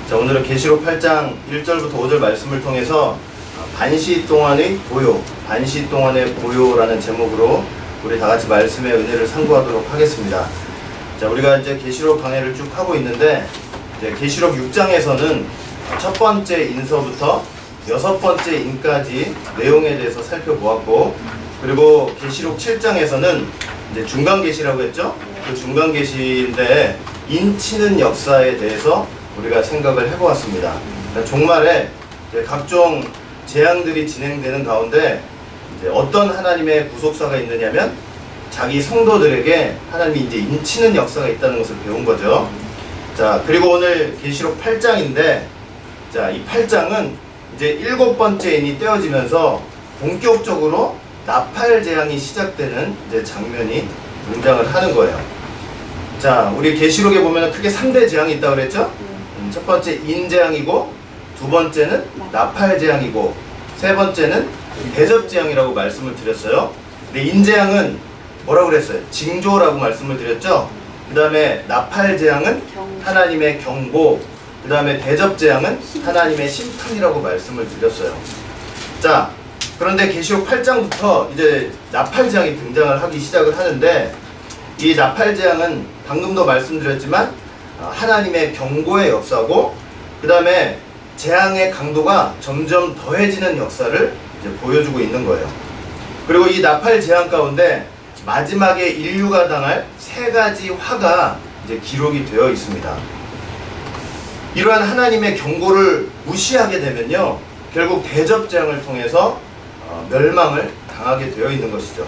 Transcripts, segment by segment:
자, 오늘은 계시록 8장 1절부터 5절 말씀을 통해서 반시 동안의 보요, 반시 동안의 보요라는 제목으로 우리 다 같이 말씀의 은혜를 상고하도록 하겠습니다. 자, 우리가 이제 계시록 강해를 쭉 하고 있는데, 이제 계시록 6장에서는 첫 번째 인서부터 여섯 번째 인까지 내용에 대해서 살펴보았고, 그리고 계시록 7장에서는 이제 중간 계시라고 했죠. 그 중간 계시인데 인치는 역사에 대해서 우리가 생각을 해보았습니다. 그러니까 종말에 이제 각종 재앙들이 진행되는 가운데 이제 어떤 하나님의 구속사가 있느냐면 자기 성도들에게 하나님이 이제 인치는 역사가 있다는 것을 배운 거죠. 자, 그리고 오늘 계시록 8장인데, 자, 이 8장은 이제 7번째 인이 떼어지면서 본격적으로 나팔 재앙이 시작되는 이제 장면이 등장을 하는 거예요. 자, 우리 계시록에 보면 크게 3대 재앙이 있다고 그랬죠? 첫 번째 인재앙이고, 두 번째는 나팔재앙이고, 세 번째는 대접재앙이라고 말씀을 드렸어요. 근데 인재앙은 뭐라고 그랬어요? 징조라고 말씀을 드렸죠. 그 다음에 나팔재앙은 하나님의 경고, 그 다음에 대접재앙은 하나님의 심판이라고 말씀을 드렸어요. 자, 그런데 계시록 8장부터 이제 나팔재앙이 등장을 하기 시작을 하는데, 이 나팔재앙은 방금도 말씀드렸지만 하나님의 경고의 역사고, 그 다음에 재앙의 강도가 점점 더해지는 역사를 이제 보여주고 있는 거예요. 그리고 이 나팔 재앙 가운데 마지막에 인류가 당할 세 가지 화가 이제 기록이 되어 있습니다. 이러한 하나님의 경고를 무시하게 되면요, 결국 대접 재앙을 통해서 멸망을 당하게 되어 있는 것이죠.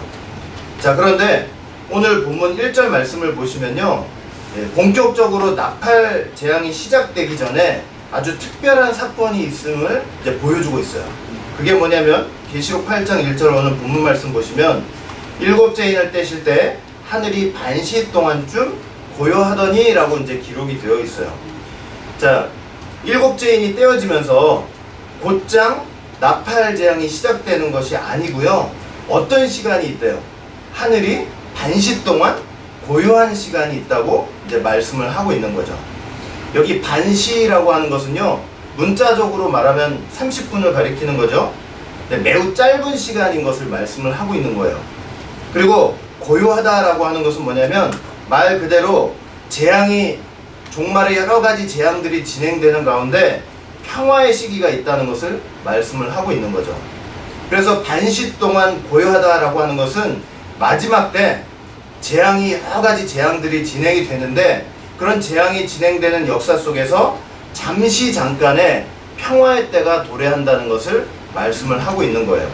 자, 그런데 오늘 본문 1절 말씀을 보시면요, 본격적으로 나팔 재앙이 시작되기 전에 아주 특별한 사건이 있음을 이제 보여주고 있어요. 그게 뭐냐면 계시록 8장 1절 오늘 본문 말씀 보시면, 일곱째 인을 떼실 때 하늘이 반시 동안쯤 고요하더니 라고 이제 기록이 되어 있어요. 자, 일곱째 인이 떼어지면서 곧장 나팔 재앙이 시작되는 것이 아니고요, 어떤 시간이 있대요? 하늘이 반시 동안 고요한 시간이 있다고 이제 말씀을 하고 있는 거죠. 여기 반시라고 하는 것은요, 문자적으로 말하면 30분을 가리키는 거죠. 매우 짧은 시간인 것을 말씀을 하고 있는 거예요. 그리고 고요하다라고 하는 것은 뭐냐면 말 그대로 재앙이, 종말의 여러 가지 재앙들이 진행되는 가운데 평화의 시기가 있다는 것을 말씀을 하고 있는 거죠. 그래서 반시 동안 고요하다라고 하는 것은 마지막 때 재앙이, 여러 가지 재앙들이 진행이 되는데, 그런 재앙이 진행되는 역사 속에서 잠시 잠깐의 평화의 때가 도래한다는 것을 말씀을 하고 있는 거예요.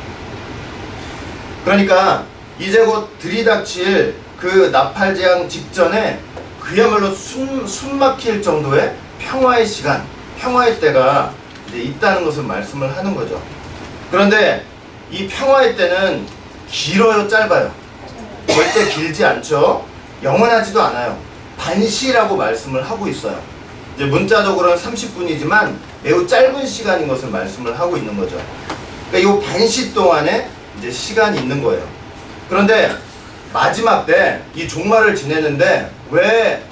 그러니까 이제 곧 들이닥칠 그 나팔 재앙 직전에 그야말로 숨 막힐 정도의 평화의 시간, 평화의 때가 이제 있다는 것을 말씀을 하는 거죠. 그런데 이 평화의 때는 길어요, 짧아요? 절대 길지 않죠. 영원하지도 않아요. 반시라고 말씀을 하고 있어요. 이제 문자적으로는 30분이지만 매우 짧은 시간인 것을 말씀을 하고 있는 거죠. 그러니까 이 반시 동안에 이제 시간이 있는 거예요. 그런데 마지막 때 이 종말을 지내는데 왜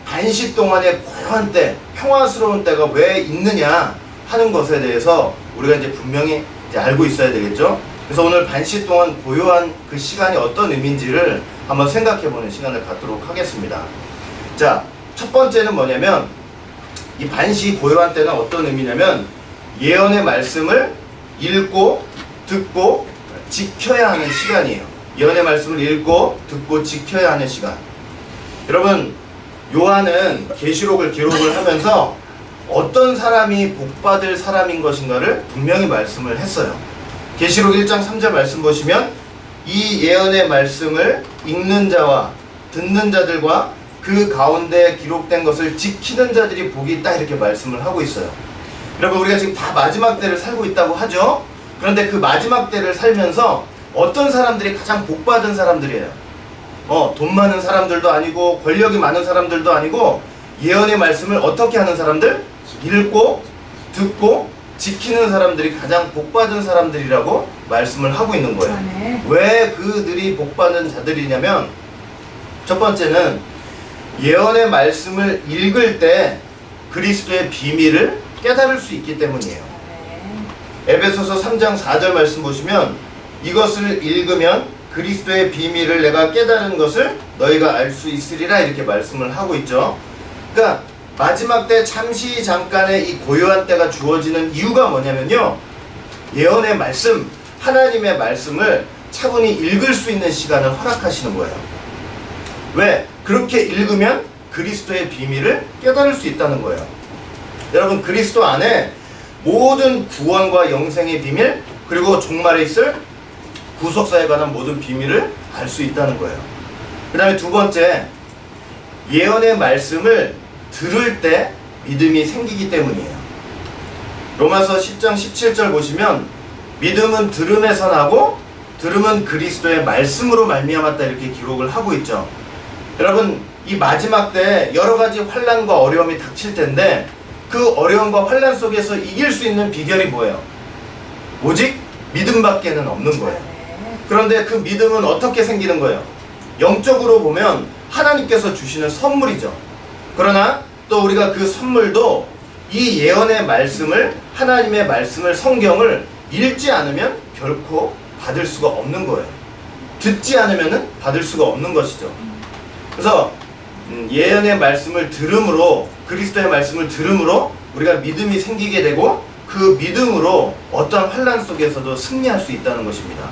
반시 동안의 고요한 때, 평화스러운 때가 왜 있느냐 하는 것에 대해서 우리가 이제 분명히 이제 알고 있어야 되겠죠. 그래서 오늘 반시 동안 고요한 그 시간이 어떤 의미인지를 한번 생각해보는 시간을 갖도록 하겠습니다. 자, 첫 번째는 뭐냐면, 이 반시 고요한 때는 어떤 의미냐면 예언의 말씀을 읽고 듣고 지켜야 하는 시간이에요. 예언의 말씀을 읽고 듣고 지켜야 하는 시간. 여러분, 요한은 계시록을 기록을 하면서 어떤 사람이 복받을 사람인 것인가를 분명히 말씀을 했어요. 계시록 1장 3절 말씀 보시면, 이 예언의 말씀을 읽는 자와 듣는 자들과 그 가운데 기록된 것을 지키는 자들이 복이 있다, 이렇게 말씀을 하고 있어요. 여러분, 우리가 지금 다 마지막 때를 살고 있다고 하죠. 그런데 그 마지막 때를 살면서 어떤 사람들이 가장 복받은 사람들이에요? 돈 많은 사람들도 아니고 권력이 많은 사람들도 아니고, 예언의 말씀을 어떻게 하는 사람들? 읽고 듣고 지키는 사람들이 가장 복받은 사람들이라고 말씀을 하고 있는 거예요. 왜 그들이 복받은 자들이냐면, 첫 번째는 예언의 말씀을 읽을 때 그리스도의 비밀을 깨달을 수 있기 때문이에요. 에베소서 3장 4절 말씀 보시면 이것을 읽으면 그리스도의 비밀을 내가 깨달은 것을 너희가 알 수 있으리라 이렇게 말씀을 하고 있죠. 그러니까 마지막 때 잠시 잠깐의 이 고요한 때가 주어지는 이유가 뭐냐면요, 예언의 말씀, 하나님의 말씀을 차분히 읽을 수 있는 시간을 허락하시는 거예요. 왜? 그렇게 읽으면 그리스도의 비밀을 깨달을 수 있다는 거예요. 여러분, 그리스도 안에 모든 구원과 영생의 비밀, 그리고 종말에 있을 구속사에 관한 모든 비밀을 알 수 있다는 거예요. 그 다음에 두 번째, 예언의 말씀을 들을 때 믿음이 생기기 때문이에요. 로마서 10장 17절 보시면 믿음은 들음에서 나고 들음은 그리스도의 말씀으로 말미암았다 이렇게 기록을 하고 있죠. 여러분, 이 마지막 때 여러 가지 환난과 어려움이 닥칠 텐데 그 어려움과 환난 속에서 이길 수 있는 비결이 뭐예요? 오직 믿음밖에는 없는 거예요. 그런데 그 믿음은 어떻게 생기는 거예요? 영적으로 보면 하나님께서 주시는 선물이죠. 그러나 또 우리가 그 선물도 이 예언의 말씀을, 하나님의 말씀을, 성경을 읽지 않으면 결코 받을 수가 없는 거예요. 듣지 않으면 받을 수가 없는 것이죠. 그래서 예언의 말씀을 들음으로, 그리스도의 말씀을 들음으로 우리가 믿음이 생기게 되고 그 믿음으로 어떠한 환난 속에서도 승리할 수 있다는 것입니다.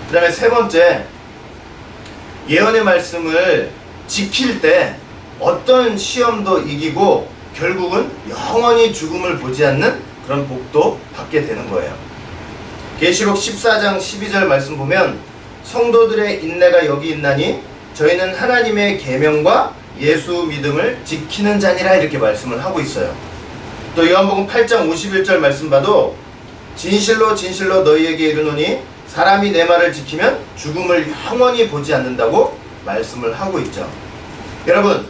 그 다음에 세 번째, 예언의 말씀을 지킬 때 어떤 시험도 이기고 결국은 영원히 죽음을 보지 않는 그런 복도 받게 되는 거예요. 계시록 14장 12절 말씀 보면 성도들의 인내가 여기 있나니 저희는 하나님의 계명과 예수 믿음을 지키는 자니라 이렇게 말씀을 하고 있어요. 또 요한복음 8장 51절 말씀 봐도 진실로 진실로 너희에게 이르노니 사람이 내 말을 지키면 죽음을 영원히 보지 않는다고 말씀을 하고 있죠. 여러분,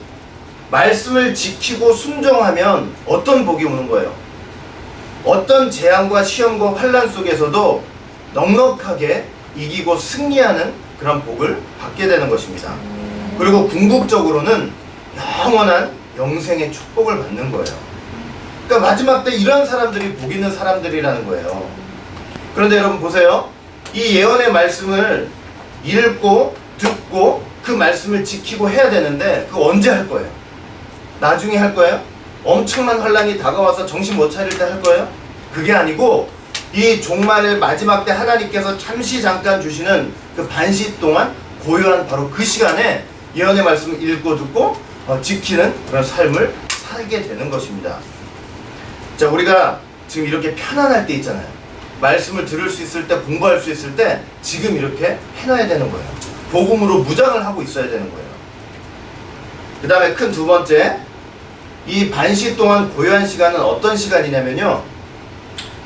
말씀을 지키고 순종하면 어떤 복이 오는 거예요? 어떤 재앙과 시험과 환난 속에서도 넉넉하게 이기고 승리하는 그런 복을 받게 되는 것입니다. 그리고 궁극적으로는 영원한 영생의 축복을 받는 거예요. 그러니까 마지막 때 이런 사람들이 복 있는 사람들이라는 거예요. 그런데 여러분 보세요. 이 예언의 말씀을 읽고 듣고 그 말씀을 지키고 해야 되는데 그거 언제 할 거예요? 나중에 할 거예요? 엄청난 환란이 다가와서 정신 못 차릴 때 할 거예요? 그게 아니고 이 종말의 마지막 때 하나님께서 잠시 잠깐 주시는 그 반시 동안 고요한 바로 그 시간에 예언의 말씀을 읽고 듣고 지키는 그런 삶을 살게 되는 것입니다. 자, 우리가 지금 이렇게 편안할 때 있잖아요. 말씀을 들을 수 있을 때, 공부할 수 있을 때 지금 이렇게 해놔야 되는 거예요. 복음으로 무장을 하고 있어야 되는 거예요. 그 다음에 큰 두 번째, 이 반시 동안 고요한 시간은 어떤 시간이냐면요,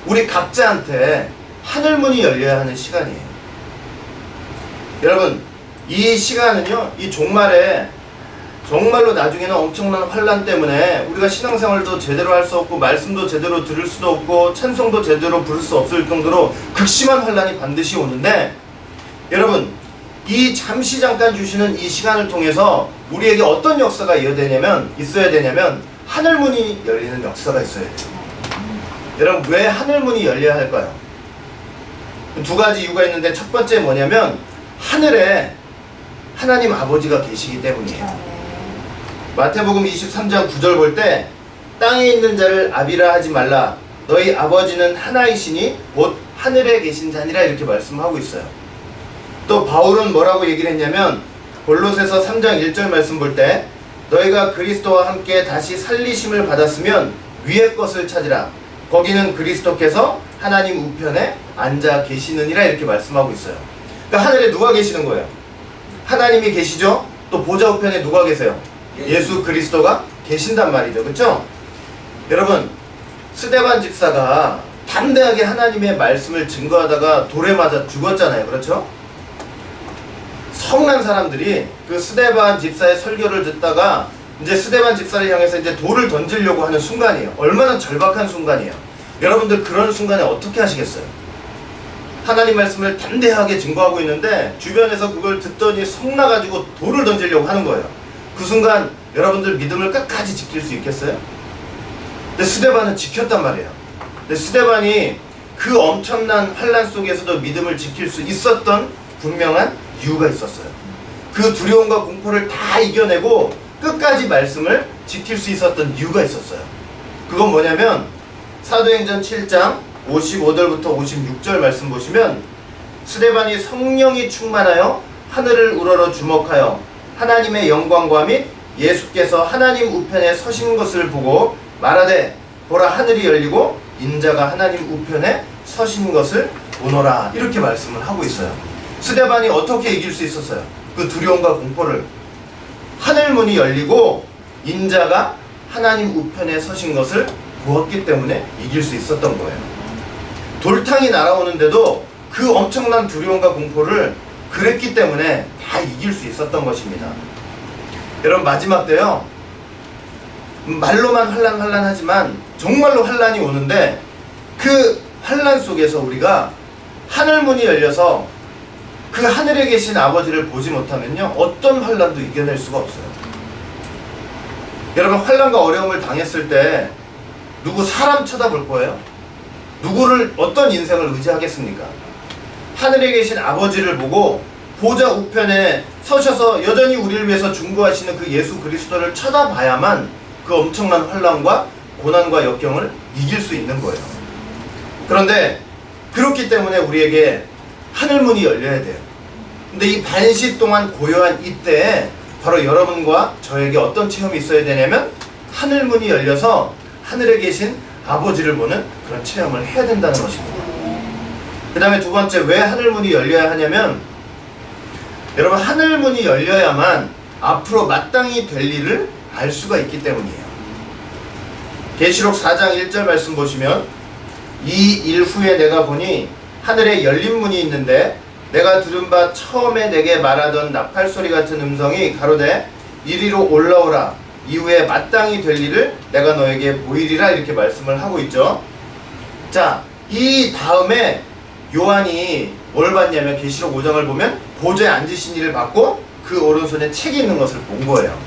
우리 각자한테 하늘문이 열려야 하는 시간이에요. 여러분, 이 시간은요, 이 종말에 정말로 나중에는 엄청난 환난 때문에 우리가 신앙생활도 제대로 할 수 없고 말씀도 제대로 들을 수도 없고 찬송도 제대로 부를 수 없을 정도로 극심한 환난이 반드시 오는데, 여러분, 이 잠시 잠깐 주시는 이 시간을 통해서 우리에게 어떤 역사가 있어야 되냐면 하늘문이 열리는 역사가 있어야 돼요. 여러분, 왜 하늘문이 열려야 할까요? 두 가지 이유가 있는데 첫 번째 뭐냐면 하늘에 하나님 아버지가 계시기 때문이에요. 마태복음 23장 9절 볼 때 땅에 있는 자를 아비라 하지 말라 너희 아버지는 하나이시니 곧 하늘에 계신 자니라 이렇게 말씀하고 있어요. 또 바울은 뭐라고 얘기를 했냐면 골로새서 3장 1절 말씀 볼 때 너희가 그리스도와 함께 다시 살리심을 받았으면 위의 것을 찾으라 거기는 그리스도께서 하나님 우편에 앉아 계시느니라 이렇게 말씀하고 있어요. 그러니까 하늘에 누가 계시는 거예요? 하나님이 계시죠? 또 보좌 우편에 누가 계세요? 예수 그리스도가 계신단 말이죠. 그렇죠? 여러분, 스데반 집사가 담대하게 하나님의 말씀을 증거하다가 돌에 맞아 죽었잖아요. 그렇죠? 성난 사람들이 그 스데반 집사의 설교를 듣다가 이제 스데반 집사를 향해서 이제 돌을 던지려고 하는 순간이에요. 얼마나 절박한 순간이에요. 여러분들 그런 순간에 어떻게 하시겠어요? 하나님 말씀을 담대하게 증거하고 있는데 주변에서 그걸 듣더니 성나가지고 돌을 던지려고 하는 거예요. 그 순간 여러분들 믿음을 끝까지 지킬 수 있겠어요? 근데 스데반은 지켰단 말이에요. 근데 스데반이 그 엄청난 환란 속에서도 믿음을 지킬 수 있었던 분명한 이유가 있었어요. 그 두려움과 공포를 다 이겨내고 끝까지 말씀을 지킬 수 있었던 이유가 있었어요. 그건 뭐냐면 사도행전 7장 55절부터 56절 말씀 보시면 스데반이 성령이 충만하여 하늘을 우러러 주목하여 하나님의 영광과 및 예수께서 하나님 우편에 서신 것을 보고 말하되 보라 하늘이 열리고 인자가 하나님 우편에 서신 것을 보노라 이렇게 말씀을 하고 있어요. 스데반이 어떻게 이길 수 있었어요? 그 두려움과 공포를 하늘문이 열리고 인자가 하나님 우편에 서신 것을 보았기 때문에 이길 수 있었던 거예요. 돌탕이 날아오는데도 그 엄청난 두려움과 공포를 그랬기 때문에 다 이길 수 있었던 것입니다. 여러분 마지막 때요 말로만 환란하지만 정말로 환란이 오는데 그 환란 속에서 우리가 하늘문이 열려서 그 하늘에 계신 아버지를 보지 못하면요 어떤 환란도 이겨낼 수가 없어요. 여러분 환란과 어려움을 당했을 때 누구 사람 쳐다볼 거예요? 누구를 어떤 인생을 의지하겠습니까? 하늘에 계신 아버지를 보고 보좌 우편에 서셔서 여전히 우리를 위해서 중보하시는 그 예수 그리스도를 쳐다봐야만 그 엄청난 환란과 고난과 역경을 이길 수 있는 거예요. 그런데 그렇기 때문에 우리에게 하늘문이 열려야 돼요. 근데 이 반시 동안 고요한 이때에 바로 여러분과 저에게 어떤 체험이 있어야 되냐면 하늘문이 열려서 하늘에 계신 아버지를 보는 그런 체험을 해야 된다는 것입니다. 그 다음에 두 번째, 왜 하늘문이 열려야 하냐면 여러분 하늘문이 열려야만 앞으로 마땅히 될 일을 알 수가 있기 때문이에요. 계시록 4장 1절 말씀 보시면 이 일 후에 내가 보니 하늘에 열린 문이 있는데 내가 들은 바 처음에 내게 말하던 나팔소리 같은 음성이 가로되 이리로 올라오라 이후에 마땅히 될 일을 내가 너에게 보이리라 이렇게 말씀을 하고 있죠. 자, 이 다음에 요한이 뭘 봤냐면 계시록 5장을 보면 보좌에 앉으신 이를 봤고 그 오른손에 책이 있는 것을 본 거예요.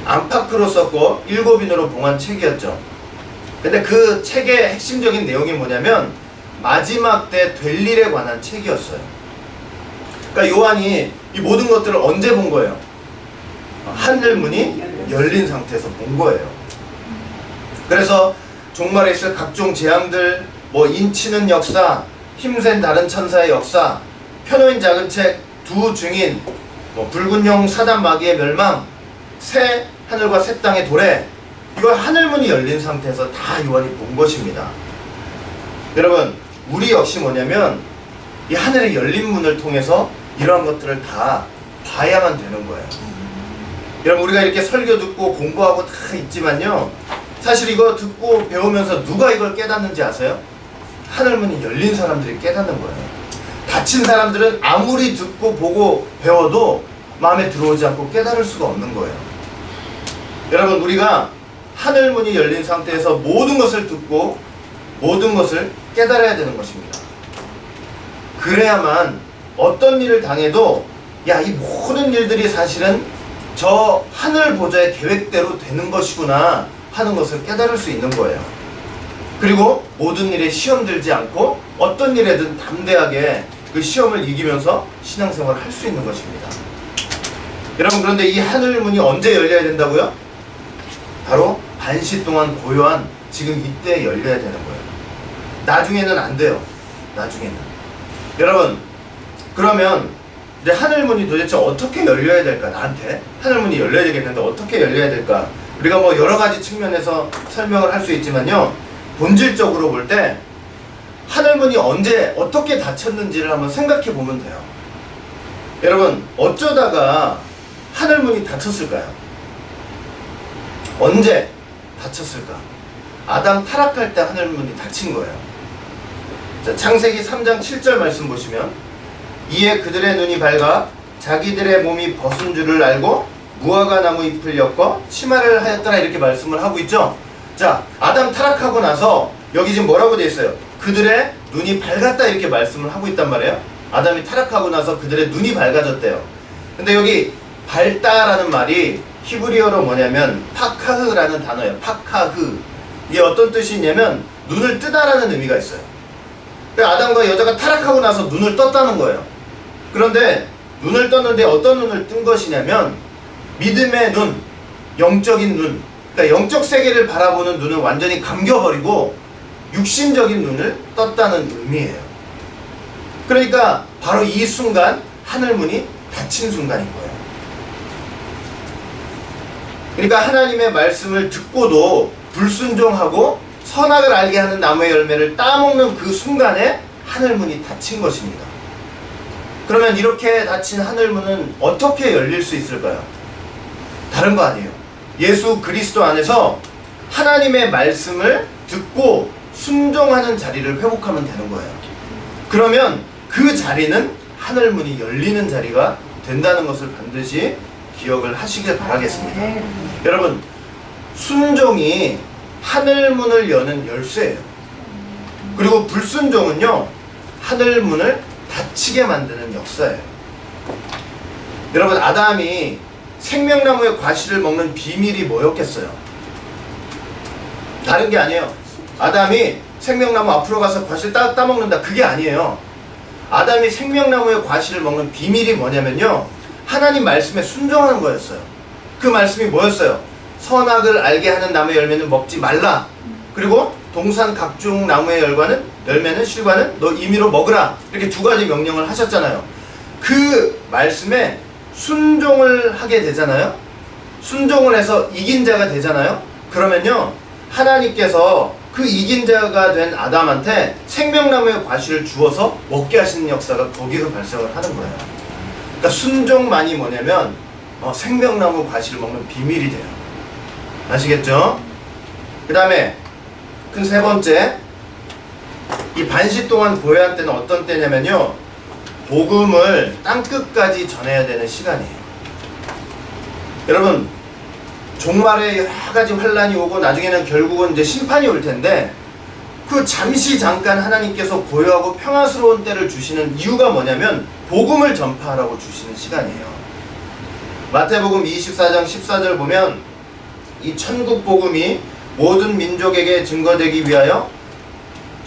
안팎으로 썼고 7인으로 봉한 책이었죠. 근데 그 책의 핵심적인 내용이 뭐냐면 마지막 때 될 일에 관한 책이었어요. 그러니까 요한이 이 모든 것들을 언제 본 거예요? 하늘문이 열린 상태에서 본 거예요. 그래서 종말에 있을 각종 재앙들, 인치는 역사, 힘센 다른 천사의 역사, 편호인 작은 책, 두 증인, 붉은 용 사단 마귀의 멸망, 새 하늘과 새 땅의 도래, 이걸 하늘문이 열린 상태에서 다 요한이 본 것입니다. 여러분, 우리 역시 뭐냐면 이 하늘의 열린 문을 통해서 이러한 것들을 다 봐야만 되는 거예요. 여러분, 우리가 이렇게 설교 듣고 공부하고 다 있지만요, 사실 이거 듣고 배우면서 누가 이걸 깨닫는지 아세요? 하늘문이 열린 사람들이 깨닫는 거예요. 다친 사람들은 아무리 듣고 보고 배워도 마음에 들어오지 않고 깨달을 수가 없는 거예요. 여러분, 우리가 하늘문이 열린 상태에서 모든 것을 듣고 모든 것을 깨달아야 되는 것입니다. 그래야만 어떤 일을 당해도 이 모든 일들이 사실은 저 하늘 보좌의 계획대로 되는 것이구나 하는 것을 깨달을 수 있는 거예요. 그리고 모든 일에 시험 들지 않고 어떤 일에든 담대하게 그 시험을 이기면서 신앙생활을 할 수 있는 것입니다. 여러분, 그런데 이 하늘문이 언제 열려야 된다고요? 바로 반시 동안 고요한 지금 이때 열려야 되는 거예요. 나중에는 안 돼요. 나중에는. 여러분, 그러면 이제 하늘문이 도대체 어떻게 열려야 될까? 나한테 하늘문이 열려야 되겠는데 어떻게 열려야 될까? 우리가 여러 가지 측면에서 설명을 할 수 있지만요, 본질적으로 볼 때 하늘문이 언제 어떻게 닫혔는지를 한번 생각해 보면 돼요. 여러분, 어쩌다가 하늘문이 닫혔을까요? 언제 닫혔을까? 아담 타락할 때 하늘문이 닫힌 거예요. 자, 창세기 3장 7절 말씀 보시면 이에 그들의 눈이 밝아 자기들의 몸이 벗은 줄을 알고 무화과 나무 잎을 엮어 치마를 하였더라 이렇게 말씀을 하고 있죠. 자, 아담 타락하고 나서 여기 지금 뭐라고 되어 있어요? 그들의 눈이 밝았다 이렇게 말씀을 하고 있단 말이에요. 아담이 타락하고 나서 그들의 눈이 밝아졌대요. 근데 여기 밝다라는 말이 히브리어로 뭐냐면 파카흐라는 단어예요. 파카흐. 이게 어떤 뜻이 있냐면 눈을 뜨다라는 의미가 있어요. 아담과 여자가 타락하고 나서 눈을 떴다는 거예요. 그런데 눈을 떴는데 어떤 눈을 뜬 것이냐면 믿음의 눈, 영적인 눈, 그러니까 영적 세계를 바라보는 눈을 완전히 감겨버리고 육신적인 눈을 떴다는 의미예요. 그러니까 바로 이 순간 하늘문이 닫힌 순간인 거예요. 그러니까 하나님의 말씀을 듣고도 불순종하고 선악을 알게 하는 나무의 열매를 따먹는 그 순간에 하늘문이 닫힌 것입니다. 그러면 이렇게 닫힌 하늘문은 어떻게 열릴 수 있을까요? 다른 거 아니에요. 예수 그리스도 안에서 하나님의 말씀을 듣고 순종하는 자리를 회복하면 되는 거예요. 그러면 그 자리는 하늘문이 열리는 자리가 된다는 것을 반드시 기억을 하시길 바라겠습니다. 여러분, 순종이 하늘문을 여는 열쇠예요. 그리고 불순종은요, 하늘문을 닫히게 만드는 역사예요. 여러분, 아담이 생명나무의 과실을 먹는 비밀이 뭐였겠어요? 다른 게 아니에요. 아담이 생명나무 앞으로 가서 과실 따먹는다, 그게 아니에요. 아담이 생명나무의 과실을 먹는 비밀이 뭐냐면요, 하나님 말씀에 순종하는 거였어요. 그 말씀이 뭐였어요? 선악을 알게 하는 나무의 열매는 먹지 말라. 그리고 동산 각종 나무의 열매는 실과는 너 임의로 먹으라. 이렇게 두 가지 명령을 하셨잖아요. 그 말씀에 순종을 하게 되잖아요. 순종을 해서 이긴 자가 되잖아요. 그러면요, 하나님께서 그 이긴 자가 된 아담한테 생명나무의 과실을 주어서 먹게 하시는 역사가 거기서 발생을 하는 거예요. 그러니까 순종만이 뭐냐면 생명나무 과실을 먹는 비밀이 돼요. 아시겠죠? 그 다음에 큰 세 번째, 이 반시 동안 보여야 할 때는 어떤 때냐면요, 복음을 땅끝까지 전해야 되는 시간이에요. 여러분, 종말에 여러 가지 환란이 오고 나중에는 결국은 이제 심판이 올 텐데, 그 잠시 잠깐 하나님께서 고요하고 평화스러운 때를 주시는 이유가 뭐냐면 복음을 전파하라고 주시는 시간이에요. 마태복음 24장 14절 보면 이 천국 복음이 모든 민족에게 증거되기 위하여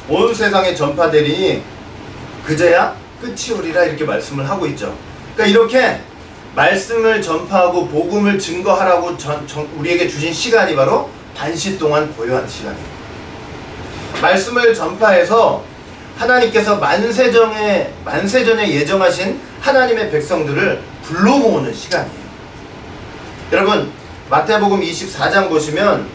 온 세상에 전파되리니 그제야 끝이 오리라, 이렇게 말씀을 하고 있죠. 그러니까 이렇게 말씀을 전파하고 복음을 증거하라고 우리에게 주신 시간이 바로 반시 동안 고요한 시간이에요. 말씀을 전파해서 하나님께서 만세전에 예정하신 하나님의 백성들을 불러 모으는 시간이에요. 여러분, 마태복음 24장 보시면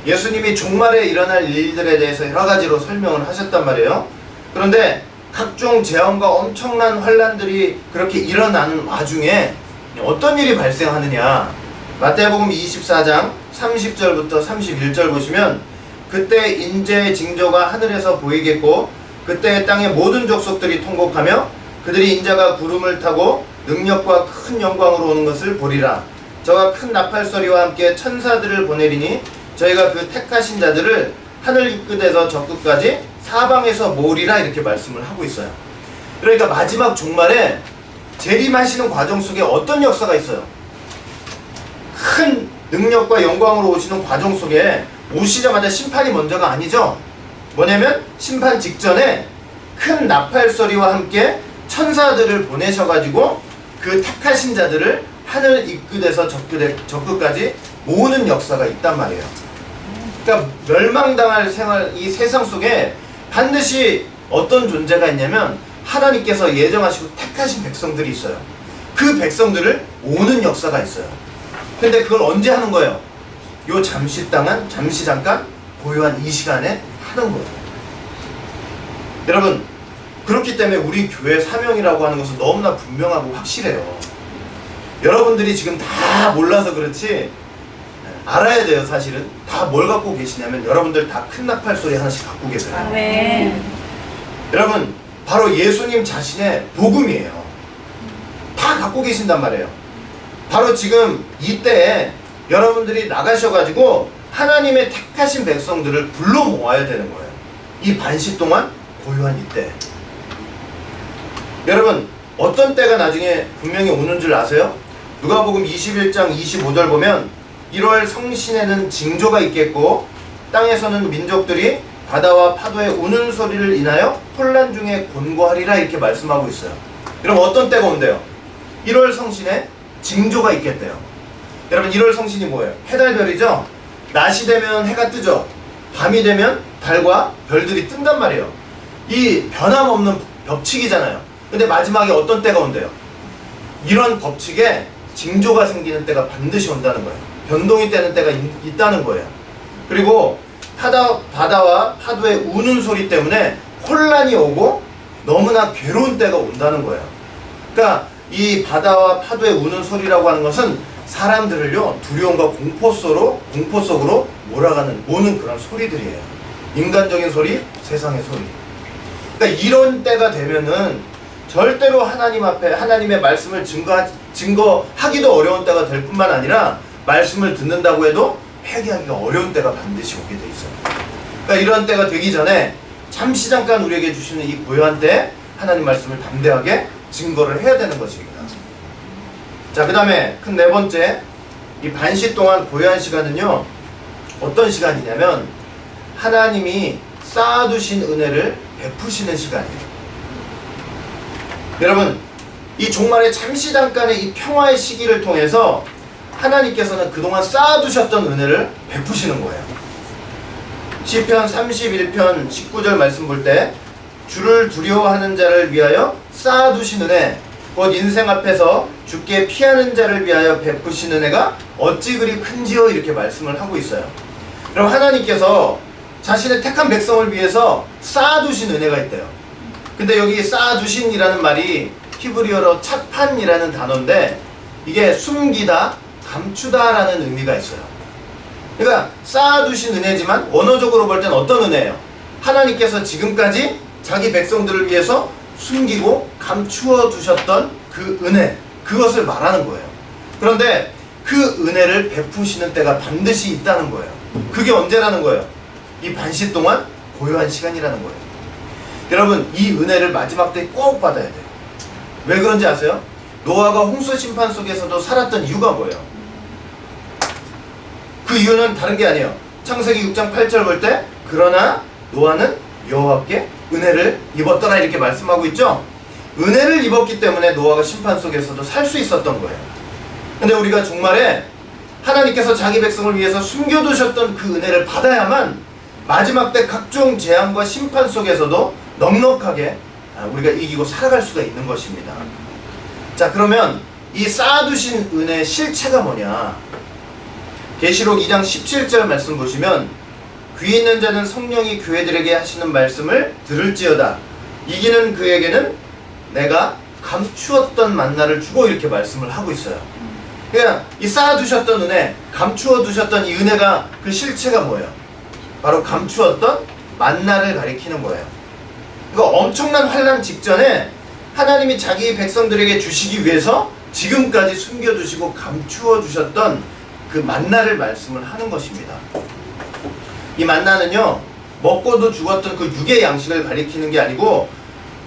예수님이 종말에 일어날 일들에 대해서 여러 가지로 설명을 하셨단 말이에요. 그런데 각종 재앙과 엄청난 환란들이 그렇게 일어나는 와중에 어떤 일이 발생하느냐, 마태복음 24장 30절부터 31절 보시면 그때 인재의 징조가 하늘에서 보이겠고 그때 땅의 모든 족속들이 통곡하며 그들이 인자가 구름을 타고 능력과 큰 영광으로 오는 것을 보리라. 저가 큰 나팔소리와 함께 천사들을 보내리니 저희가 그 택하신 자들을 하늘 이 끝에서 저 끝까지 사방에서 모으리라, 이렇게 말씀을 하고 있어요. 그러니까 마지막 종말에 재림하시는 과정 속에 어떤 역사가 있어요? 큰 능력과 영광으로 오시는 과정 속에 오시자마자 심판이 먼저가 아니죠. 뭐냐면 심판 직전에 큰 나팔소리와 함께 천사들을 보내셔가지고 그 택하신 자들을 하늘 이 끝에서 저 끝까지 모으는 역사가 있단 말이에요. 그러니까 멸망당할 이 세상 속에 반드시 어떤 존재가 있냐면 하나님께서 예정하시고 택하신 백성들이 있어요. 그 백성들을 모으는 역사가 있어요. 근데 그걸 언제 하는 거예요? 요 잠시 잠깐 고요한 이 시간에 하는 거예요. 여러분, 그렇기 때문에 우리 교회 사명이라고 하는 것은 너무나 분명하고 확실해요. 여러분들이 지금 다 몰라서 그렇지 알아야 돼요. 사실은 다 뭘 갖고 계시냐면 여러분들 다 큰 나팔 소리 하나씩 갖고 계세요. 아멘. 여러분, 바로 예수님 자신의 복음이에요. 다 갖고 계신단 말이에요. 바로 지금 이때에 여러분들이 나가셔가지고 하나님의 택하신 백성들을 불러 모아야 되는 거예요. 이 반시 동안 고요한 이때. 여러분, 어떤 때가 나중에 분명히 오는 줄 아세요? 누가복음 21장 25절 보면 1월 성신에는 징조가 있겠고 땅에서는 민족들이 바다와 파도의 우는 소리를 인하여 혼란 중에 곤고하리라 이렇게 말씀하고 있어요. 그럼 어떤 때가 온대요? 1월 성신에 징조가 있겠대요. 여러분 1월 성신이 뭐예요? 해달별이죠? 낮이 되면 해가 뜨죠? 밤이 되면 달과 별들이 뜬단 말이에요. 이 변함없는 법칙이잖아요. 근데 마지막에 어떤 때가 온대요? 이런 법칙에 징조가 생기는 때가 반드시 온다는 거예요. 변동이 되는 때가 있다는 거예요. 그리고 바다와 파도의 우는 소리 때문에 혼란이 오고 너무나 괴로운 때가 온다는 거예요. 그러니까 이 바다와 파도의 우는 소리라고 하는 것은 사람들을요 두려움과 공포 속으로 모는 그런 소리들이에요. 인간적인 소리, 세상의 소리. 그러니까 이런 때가 되면은 절대로 하나님 앞에 하나님의 말씀을 증거하기도 어려운 때가 될 뿐만 아니라 말씀을 듣는다고 해도 회개하기가 어려운 때가 반드시 오게 돼 있어요. 그러니까 이런 때가 되기 전에 잠시 잠깐 우리에게 주시는 이 고요한 때에 하나님 말씀을 담대하게 증거를 해야 되는 것입니다. 자, 그 다음에 큰 네 번째, 이 반시 동안 고요한 시간은요 어떤 시간이냐면 하나님이 쌓아두신 은혜를 베푸시는 시간이에요. 여러분, 이 종말의 잠시 잠깐의 이 평화의 시기를 통해서 하나님께서는 그동안 쌓아두셨던 은혜를 베푸시는 거예요. 시편 31편 19절 말씀 볼 때 주를 두려워하는 자를 위하여 쌓아두신 은혜, 곧 인생 앞에서 주께 피하는 자를 위하여 베푸신 은혜가 어찌 그리 큰지요, 이렇게 말씀을 하고 있어요. 그럼 하나님께서 자신의 택한 백성을 위해서 쌓아두신 은혜가 있대요. 근데 여기 쌓아두신이라는 말이 히브리어로 차판이라는 단어인데 이게 숨기다, 감추다 라는 의미가 있어요. 그러니까 쌓아두신 은혜지만 원어적으로 볼 때는 어떤 은혜예요? 하나님께서 지금까지 자기 백성들을 위해서 숨기고 감추어 두셨던 그 은혜, 그것을 말하는 거예요. 그런데 그 은혜를 베푸시는 때가 반드시 있다는 거예요. 그게 언제라는 거예요? 이 반시 동안 고요한 시간이라는 거예요. 여러분, 이 은혜를 마지막 때 꼭 받아야 돼요. 왜 그런지 아세요? 노아가 홍수 심판 속에서도 살았던 이유가 뭐예요? 그 이유는 다른 게 아니에요. 창세기 6장 8절 볼 때 그러나 노아는 여호와께 은혜를 입었더라 이렇게 말씀하고 있죠. 은혜를 입었기 때문에 노아가 심판 속에서도 살 수 있었던 거예요. 근데 우리가 종말에 하나님께서 자기 백성을 위해서 숨겨두셨던 그 은혜를 받아야만 마지막 때 각종 재앙과 심판 속에서도 넉넉하게 우리가 이기고 살아갈 수가 있는 것입니다. 자, 그러면 이 쌓아두신 은혜의 실체가 뭐냐? 계시록 2장 17절 말씀 보시면 귀 있는 자는 성령이 교회들에게 하시는 말씀을 들을지어다. 이기는 그에게는 내가 감추었던 만나를 주고 이렇게 말씀을 하고 있어요. 그러니까 이 쌓아두셨던 은혜, 감추어두셨던 이 은혜가 그 실체가 뭐예요? 바로 감추었던 만나를 가리키는 거예요. 이거 엄청난 환난 직전에 하나님이 자기 백성들에게 주시기 위해서 지금까지 숨겨두시고 감추어주셨던 그 만나를 말씀을 하는 것입니다. 이 만나는요 먹고도 죽었던 그 육의 양식을 가리키는 게 아니고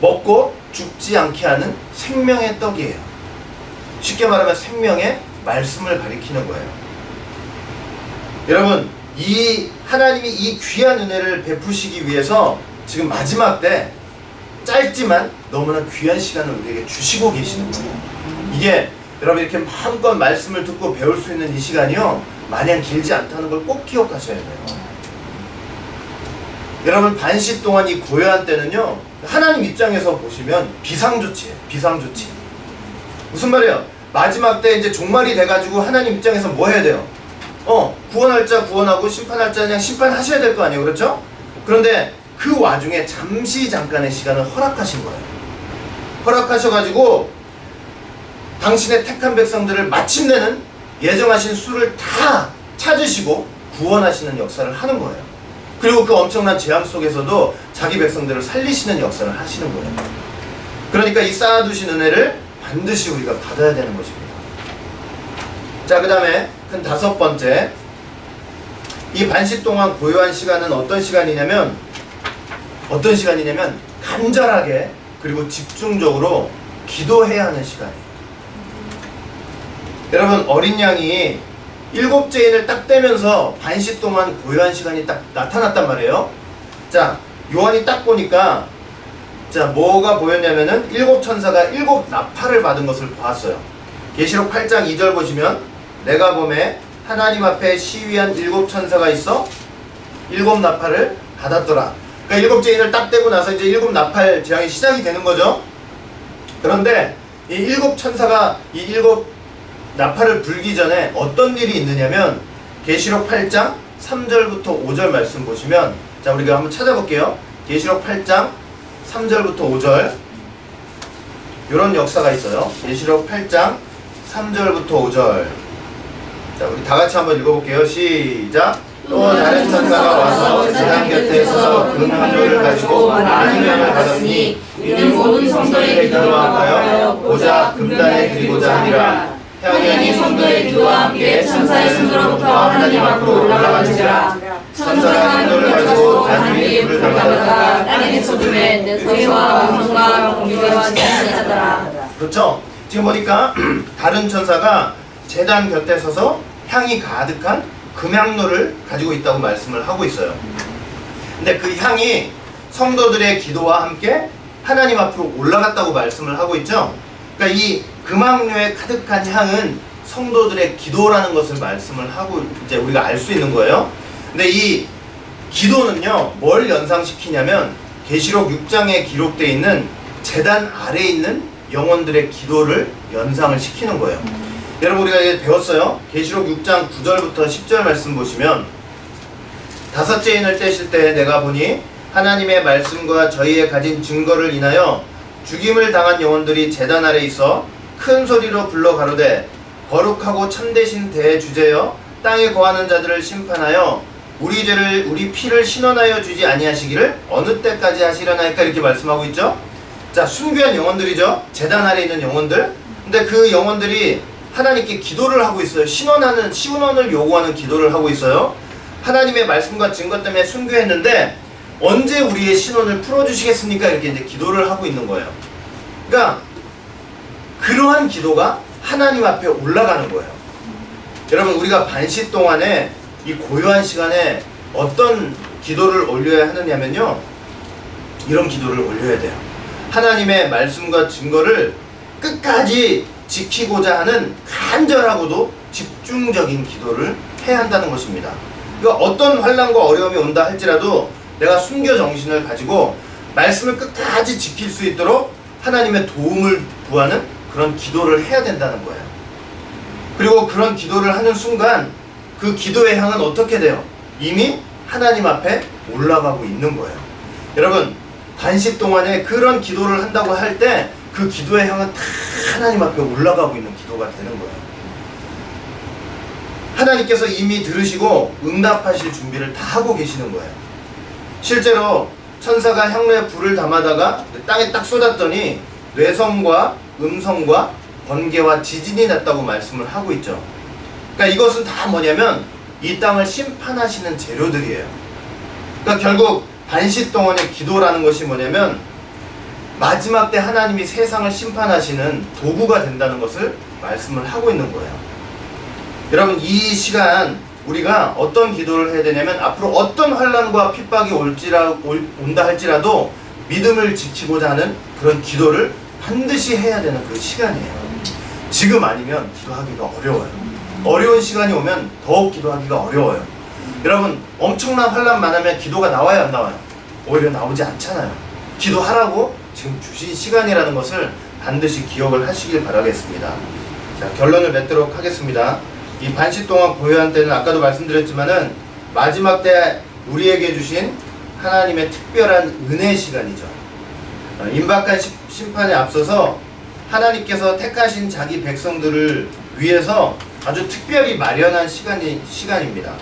먹고 죽지 않게 하는 생명의 떡이에요. 쉽게 말하면 생명의 말씀을 가리키는 거예요. 여러분, 이 하나님이 이 귀한 은혜를 베푸시기 위해서 지금 마지막 때 짧지만 너무나 귀한 시간을 우리에게 주시고 계시는 거예요. 이게 여러분 이렇게 마음껏 말씀을 듣고 배울 수 있는 이 시간이요 마냥 길지 않다는 걸 꼭 기억하셔야 돼요. 여러분, 반시 동안 이 고요한 때는요 하나님 입장에서 보시면 비상조치예요. 비상조치. 무슨 말이에요? 마지막 때 이제 종말이 돼가지고 하나님 입장에서 뭐 해야 돼요? 구원할 자 구원하고 심판할 자 그냥 심판하셔야 될 거 아니에요, 그렇죠? 그런데 그 와중에 잠시 잠깐의 시간을 허락하신 거예요. 허락하셔가지고 당신의 택한 백성들을 마침내는 예정하신 수를 다 찾으시고 구원하시는 역사를 하는 거예요. 그리고 그 엄청난 재앙 속에서도 자기 백성들을 살리시는 역사를 하시는 거예요. 그러니까 이 쌓아두신 은혜를 반드시 우리가 받아야 되는 것입니다. 자, 그 다음에 큰 다섯 번째, 이 반시 동안 고요한 시간은 어떤 시간이냐면 간절하게 그리고 집중적으로 기도해야 하는 시간이에요. 여러분, 어린 양이 일곱째 인을 딱 떼면서 반시 동안 고요한 시간이 딱 나타났단 말이에요. 자, 요한이 딱 보니까 자, 뭐가 보였냐면은 일곱 천사가 일곱 나팔을 받은 것을 보았어요. 계시록 8장 2절 보시면 내가 보매 하나님 앞에 시위한 일곱 천사가 있어 일곱 나팔을 받았더라. 그러니까 일곱째 인을 딱 떼고 나서 이제 일곱 나팔 재앙이 시작이 되는 거죠. 그런데 이 일곱 천사가 이 일곱 나팔을 불기 전에 어떤 일이 있느냐면 계시록 8장 3절부터 5절 말씀 보시면 자, 우리가 한번 찾아볼게요. 계시록 8장 3절부터 5절 이런 역사가 있어요. 계시록 8장 3절부터 5절. 자, 우리 다 같이 한번 읽어볼게요. 시작. 또 다른 천사가 와서 제단 곁에 서서 금한돌을 가지고 많은 명을 받았으니 이는 모든 성도의 기도와 하여 보자 금단에 드리고자 하니라. 향연이 성도의 기도와 함께 천사의 손으로부터 하나님 앞으로 올라가는지라. 천사가 한돌을 가지고 단 위에 불을 담아다가 땅에 쏟음에 소리와 음성과 공기와 지진이 하더라. 그렇죠. 지금 보니까 다른 천사가 제단 곁에 서서 향이 가득한 금향로를 가지고 있다고 말씀을 하고 있어요. 근데 그 향이 성도들의 기도와 함께 하나님 앞으로 올라갔다고 말씀을 하고 있죠. 그러니까 이 금향로에 가득한 향은 성도들의 기도라는 것을 말씀을 하고 이제 우리가 알 수 있는 거예요. 근데 이 기도는요, 뭘 연상시키냐면 계시록 6장에 기록되어 있는 제단 아래에 있는 영혼들의 기도를 연상을 시키는 거예요. 여러분, 우리가 이제 배웠어요. 계시록 6장 9절부터 10절 말씀 보시면 다섯째 인을 떼실 때 내가 보니 하나님의 말씀과 저희의 가진 증거를 인하여 죽임을 당한 영혼들이 제단 아래 있어 큰 소리로 불러 가로되 거룩하고 참되신 대주제여 땅에 거하는 자들을 심판하여 우리 죄를 우리 피를 신원하여 주지 아니하시기를 어느 때까지 하시려나이까 이렇게 말씀하고 있죠. 자, 순교한 영혼들이죠. 제단 아래 있는 영혼들. 근데 그 영혼들이 하나님께 기도를 하고 있어요. 신원을 요구하는 기도를 하고 있어요. 하나님의 말씀과 증거 때문에 순교했는데 언제 우리의 신원을 풀어주시겠습니까? 이렇게 이제 기도를 하고 있는 거예요. 그러니까 그러한 기도가 하나님 앞에 올라가는 거예요. 여러분, 우리가 반시 동안에 이 고요한 시간에 어떤 기도를 올려야 하느냐면요, 이런 기도를 올려야 돼요. 하나님의 말씀과 증거를 끝까지 지키고자 하는 간절하고도 집중적인 기도를 해야 한다는 것입니다. 그러니까 어떤 환난과 어려움이 온다 할지라도 내가 순교 정신을 가지고 말씀을 끝까지 지킬 수 있도록 하나님의 도움을 구하는 그런 기도를 해야 된다는 거예요. 그리고 그런 기도를 하는 순간 그 기도의 향은 어떻게 돼요? 이미 하나님 앞에 올라가고 있는 거예요. 여러분, 반시 동안에 그런 기도를 한다고 할 때 그 기도의 향은 다 하나님 앞에 올라가고 있는 기도가 되는 거예요. 하나님께서 이미 들으시고 응답하실 준비를 다 하고 계시는 거예요. 실제로 천사가 향로에 불을 담아다가 땅에 딱 쏟았더니 뇌성과 음성과 번개와 지진이 났다고 말씀을 하고 있죠. 그러니까 이것은 다 뭐냐면 이 땅을 심판하시는 재료들이에요. 그러니까 결국 반시 동안의 기도라는 것이 뭐냐면 마지막 때 하나님이 세상을 심판하시는 도구가 된다는 것을 말씀을 하고 있는 거예요. 여러분, 이 시간 우리가 어떤 기도를 해야 되냐면 앞으로 어떤 환난과 핍박이 온다 할지라도 믿음을 지키고자 하는 그런 기도를 반드시 해야 되는 그 시간이에요. 지금 아니면 기도하기가 어려워요. 어려운 시간이 오면 더욱 기도하기가 어려워요. 여러분, 엄청난 환난만 하면 기도가 나와요, 안 나와요? 오히려 나오지 않잖아요. 기도하라고 지금 주신 시간이라는 것을 반드시 기억을 하시길 바라겠습니다. 자, 결론을 맺도록 하겠습니다. 이 반시 동안 고요한 때는 아까도 말씀드렸지만은 마지막 때 우리에게 주신 하나님의 특별한 은혜 시간이죠. 임박한 심판에 앞서서 하나님께서 택하신 자기 백성들을 위해서 아주 특별히 마련한 시간입니다.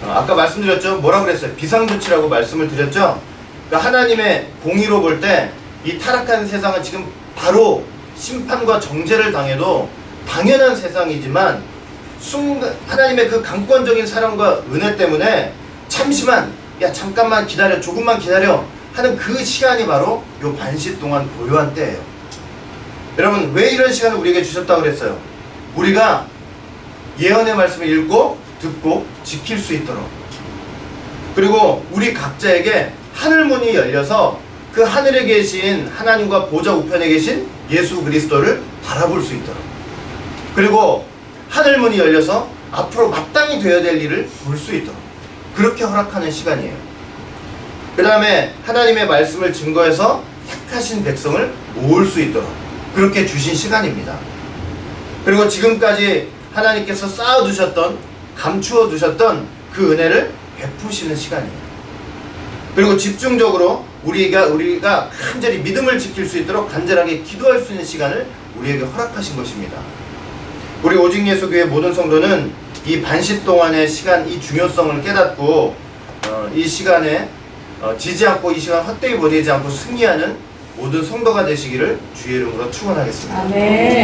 아까 말씀드렸죠? 뭐라고 그랬어요? 비상조치라고 말씀을 드렸죠? 그러니까 하나님의 공의로 볼 때 이 타락한 세상은 지금 바로 심판과 정죄를 당해도 당연한 세상이지만 하나님의 그 강권적인 사랑과 은혜 때문에 잠시만, 야 잠깐만 기다려, 조금만 기다려 하는 그 시간이 바로 요 반시 동안 고요한 때예요. 여러분, 왜 이런 시간을 우리에게 주셨다고 그랬어요? 우리가 예언의 말씀을 읽고 듣고 지킬 수 있도록, 그리고 우리 각자에게 하늘문이 열려서 그 하늘에 계신 하나님과 보좌 우편에 계신 예수 그리스도를 바라볼 수 있도록, 그리고 하늘문이 열려서 앞으로 마땅히 되어야 될 일을 볼 수 있도록 그렇게 허락하는 시간이에요. 그 다음에 하나님의 말씀을 증거해서 택하신 백성을 모을 수 있도록 그렇게 주신 시간입니다. 그리고 지금까지 하나님께서 쌓아두셨던, 감추어 두셨던 그 은혜를 베푸시는 시간이에요. 그리고 집중적으로 우리가 간절히 믿음을 지킬 수 있도록 간절하게 기도할 수 있는 시간을 우리에게 허락하신 것입니다. 우리 오직 예수 교회 모든 성도는 이 반시 동안의 시간, 이 중요성을 깨닫고 이 시간에 지지 않고, 이 시간 헛되이 보내지 않고 승리하는 모든 성도가 되시기를 주의 이름으로 축원하겠습니다. 아멘.